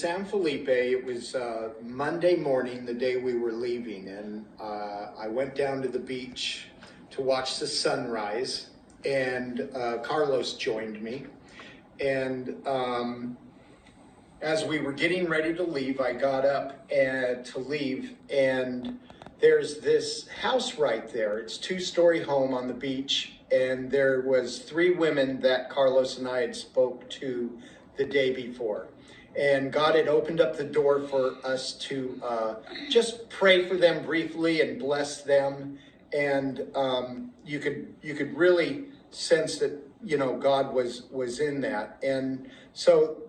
SAN Felipe. It was Monday morning, the day we were leaving, and I went down to the beach to watch the sunrise, and Carlos joined me. And as we were getting ready to leave, I got up to leave, and there's this house right there. It's a two-story home on the beach, and there was three women that Carlos and I had spoke to the day before. And God had opened up the door for us to just pray for them briefly and bless them. And you could really sense that, you know, God was in that. And so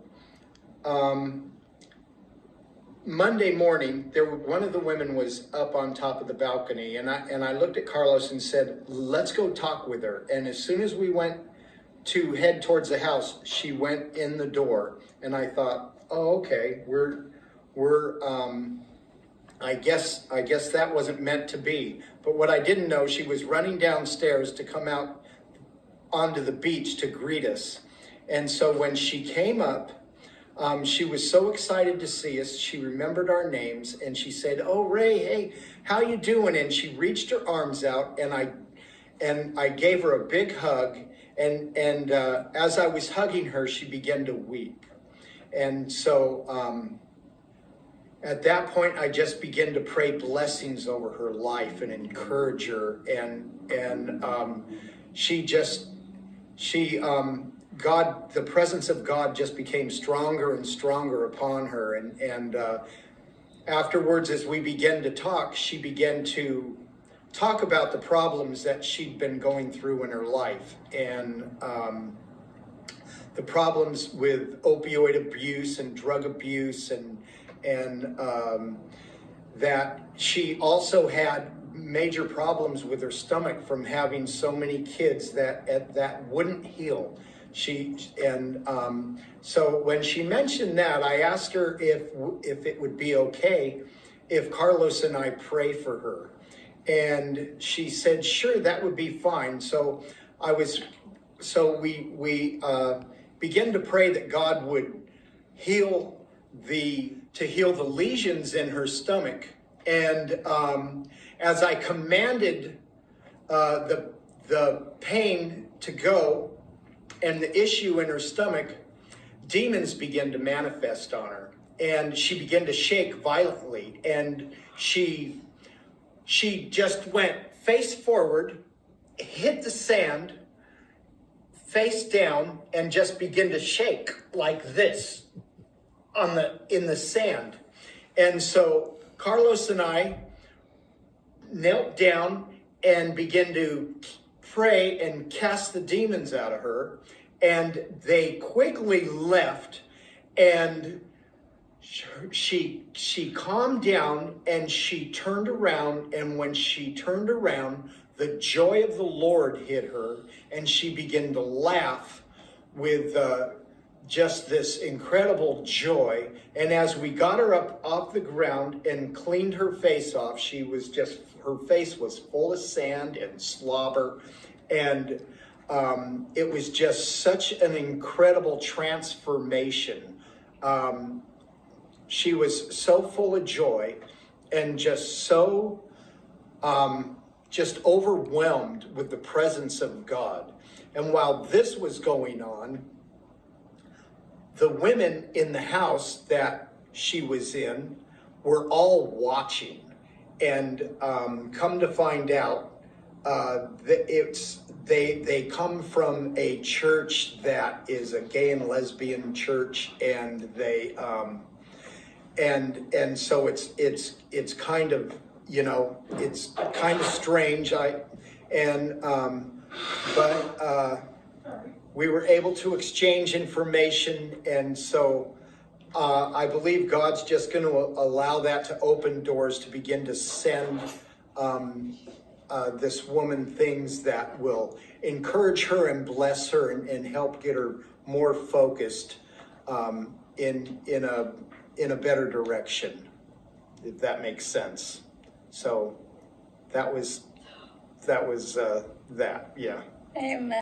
Monday morning, one of the women was up on top of the balcony, and I looked at Carlos and said, "Let's go talk with her." And as soon as we went to head towards the house, she went in the door, and I thought, "Oh, okay, I guess that wasn't meant to be." But what I didn't know, she was running downstairs to come out onto the beach to greet us. And so when she came up, she was so excited to see us. She remembered our names, and she said, "Oh, Ray, hey, how you doing?" And she reached her arms out, and I gave her a big hug. And as I was hugging her, she began to weep. And so at that point, I just began to pray blessings over her life and encourage her. And God, the presence of God just became stronger and stronger upon her. And afterwards, as we began to talk, she began to talk about the problems that she'd been going through in her life, and the problems with opioid abuse and drug abuse, and that she also had major problems with her stomach from having so many kids that wouldn't heal. So when she mentioned that, I asked her if it would be okay if Carlos and I pray for her. And she said, "Sure, that would be fine." So we began to pray that God would heal the lesions in her stomach. And as I commanded the pain to go and the issue in her stomach, demons began to manifest on her, and she began to shake violently, and she just went face forward, hit the sand, face down, and just began to shake like this in the sand. And so Carlos and I knelt down and began to pray and cast the demons out of her, and they quickly left, and she calmed down, and she turned around, and when she turned around, the joy of the Lord hit her, and she began to laugh with just this incredible joy. And as we got her up off the ground and cleaned her face off, her face was full of sand and slobber, and it was just such an incredible transformation. She was so full of joy and just so just overwhelmed with the presence of God. And while this was going on, the women in the house that she was in were all watching. And come to find out, they come from a church that is a gay and lesbian church, and they and so it's kind of, you know, it's kind of strange. We were able to exchange information, and so I believe God's just going to allow that to open doors to begin to send this woman things that will encourage her and bless her and help get her more focused in a better direction, if that makes sense. So that was that, yeah. Amen.